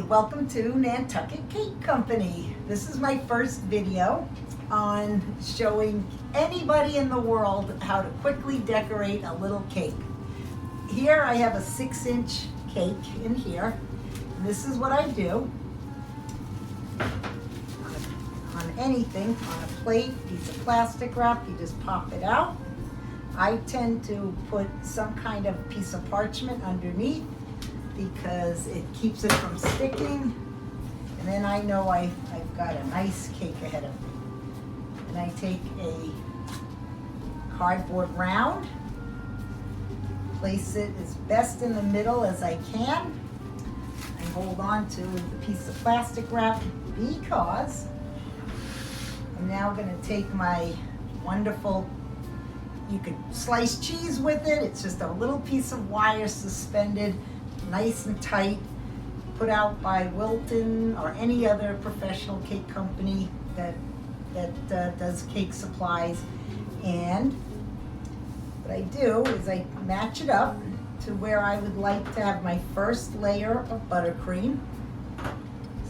welcome to Nantucket Cake Company. This is my first video on showing anybody in the world how to quickly decorate a little cake. Here I have a 6-inch cake in here. And this is what I do. On anything, on a plate, piece of plastic wrap, you just pop it out. I tend to put some kind of piece of parchment underneath because it keeps it from sticking. And then I know I've got a nice cake ahead of me. And I take a cardboard round, place it as best in the middle as I can, and hold on to the piece of plastic wrap because I'm now going to take my wonderful, you could slice cheese with it, it's just a little piece of wire suspended nice and tight, put out by Wilton or any other professional cake company that does cake supplies. And what I do is I match it up to where I would like to have my first layer of buttercream.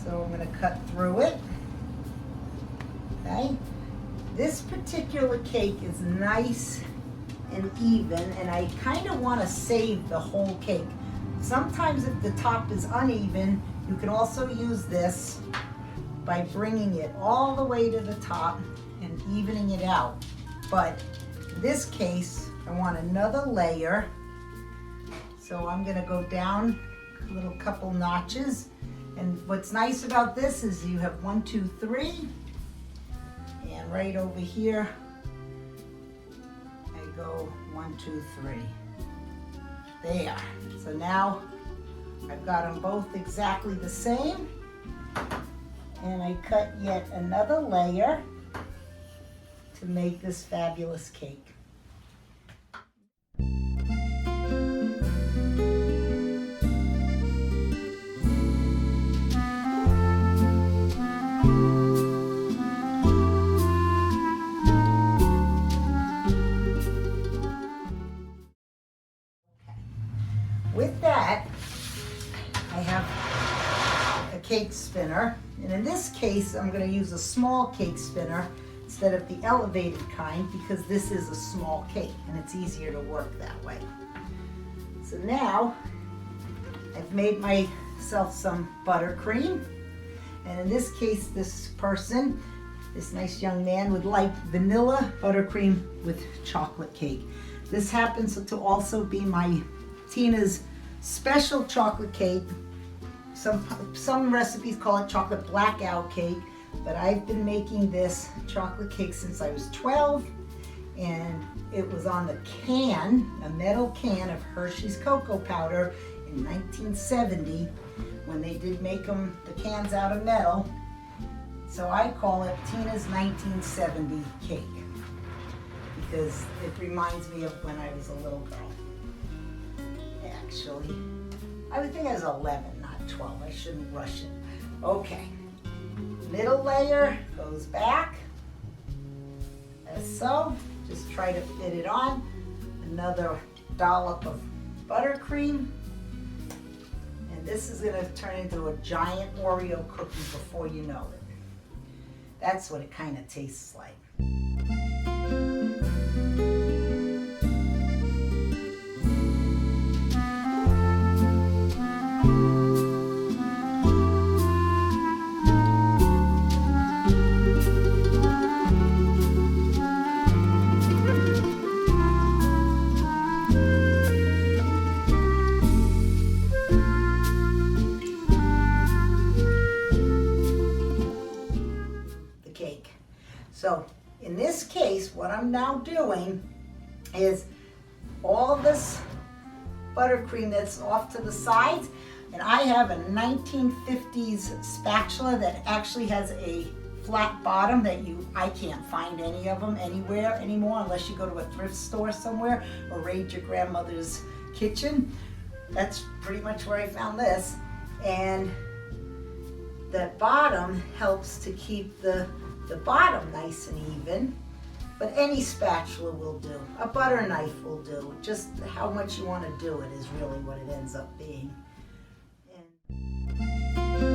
So I'm going to cut through it. Okay. This particular cake is nice and even, and I kind of want to save the whole cake. Sometimes if the top is uneven, you can also use this by bringing it all the way to the top and evening it out. But in this case, I want another layer. So I'm gonna go down a little couple notches. And what's nice about this is you have 1, 2, 3. And right over here, I go 1, 2, 3. There. So now I've got them both exactly the same. And I cut yet another layer to make this fabulous cake. With that, I have a cake spinner, and in this case I'm going to use a small cake spinner instead of the elevated kind because this is a small cake and it's easier to work that way. So now I've made myself some buttercream, and in this case this nice young man would like vanilla buttercream with chocolate cake. This happens to also be my Tiina's special chocolate cake. Some recipes call it chocolate blackout cake, but I've been making this chocolate cake since I was 12, and it was on the can, a metal can of Hershey's cocoa powder in 1970 when they did make them, the cans out of metal. So I call it Tiina's 1970 cake because it reminds me of when I was a little girl. Actually, I would think I was 11, not 12. I shouldn't rush it. Okay, middle layer goes back, as so. Just try to fit it on. Another dollop of buttercream. And this is going to turn into a giant Oreo cookie before you know it. That's what it kind of tastes like. So in this case, what I'm now doing is all this buttercream that's off to the sides, and I have a 1950s spatula that actually has a flat bottom that I can't find any of them anywhere anymore unless you go to a thrift store somewhere or raid your grandmother's kitchen. That's pretty much where I found this. And the bottom helps to keep the bottom nice and even, but any spatula will do. A butter knife will do. Just how much you want to do it is really what it ends up being. And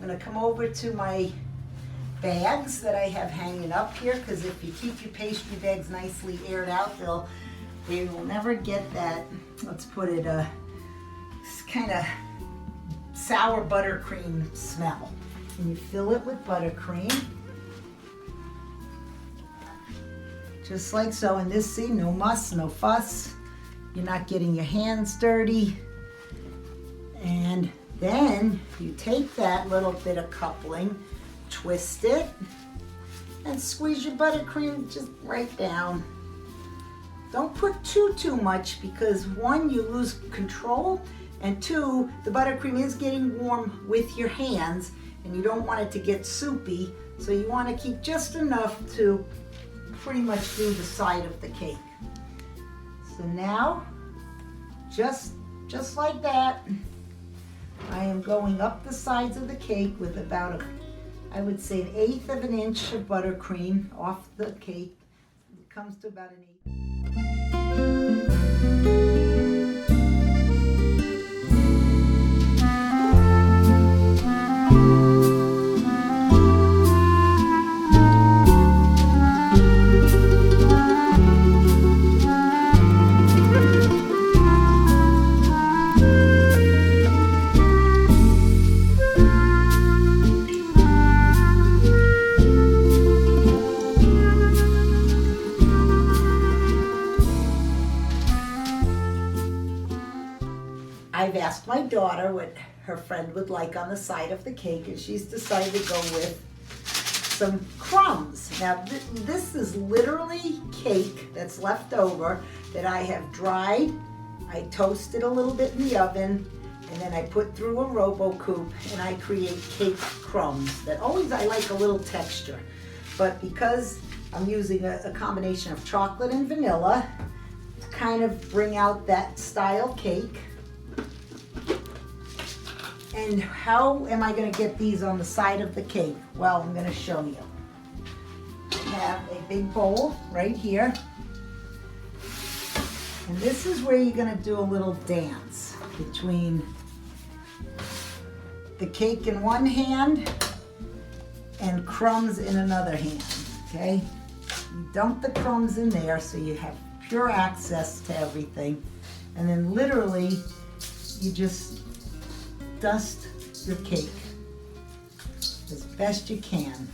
I'm gonna come over to my bags that I have hanging up here, because if you keep your pastry bags nicely aired out, they will never get that, let's put it, kind of sour buttercream smell. And you fill it with buttercream, just like so. And this, see, no muss, no fuss. You're not getting your hands dirty. And then you take that little bit of coupling, twist it, and squeeze your buttercream just right down. Don't put too much, because one, you lose control, and two, the buttercream is getting warm with your hands, and you don't want it to get soupy, so you want to keep just enough to pretty much do the side of the cake. So now, just like that, I am going up the sides of the cake with about I would say 1/8 of an inch of buttercream off the cake. It comes to about an 1/8. I've asked my daughter what her friend would like on the side of the cake, and she's decided to go with some crumbs. Now this is literally cake that's left over that I have dried. I toasted a little bit in the oven, and then I put through a RoboCoupe, and I create cake crumbs that always I like a little texture. But because I'm using a combination of chocolate and vanilla to kind of bring out that style cake. And how am I going to get these on the side of the cake? Well, I'm going to show you. I have a big bowl right here. And this is where you're going to do a little dance between the cake in one hand and crumbs in another hand, okay? You dump the crumbs in there so you have pure access to everything. And then literally, you just dust your cake as best you can.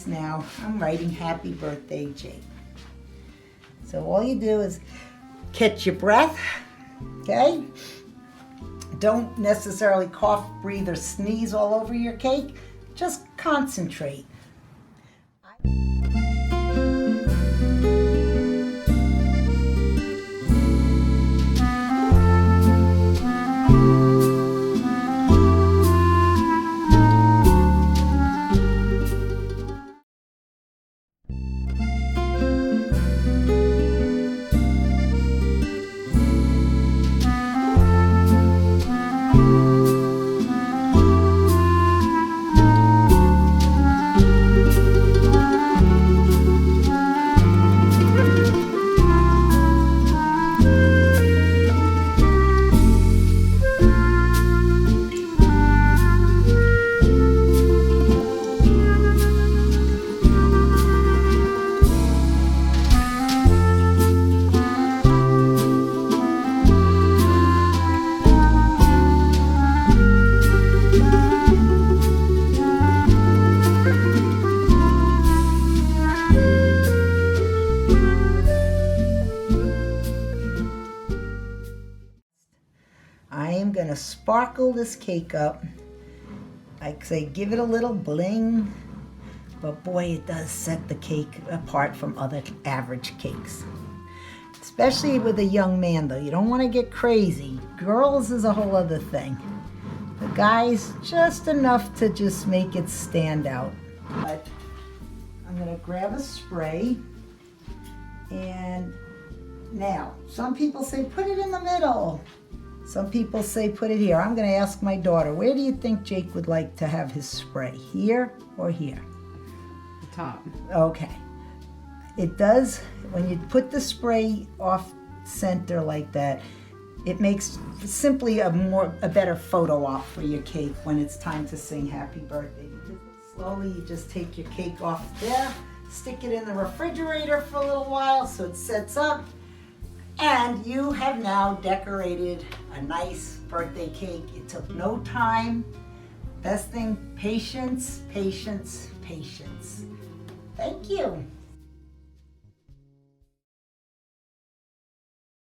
Now I'm writing happy birthday, Jake. So all you do is catch your breath, okay? Don't necessarily cough, breathe, or sneeze all over your cake. Just concentrate. I am going to sparkle this cake up. I say give it a little bling, but boy, it does set the cake apart from other average cakes. especially with a young man though. You don't want to get crazy. Girls is a whole other thing. The guys, just enough to just make it stand out. But I'm gonna grab a spray, and now, some people say put it in the middle. Some people say put it here. I'm gonna ask my daughter, where do you think Jake would like to have his spray? Here or here? The top. Okay. It does, when you put the spray off center like that, it makes simply a better photo op for your cake when it's time to sing happy birthday. Slowly you just take your cake off there, stick it in the refrigerator for a little while so it sets up, and you have now decorated a nice birthday cake. It took no time. Best thing, patience, patience, patience. Thank you.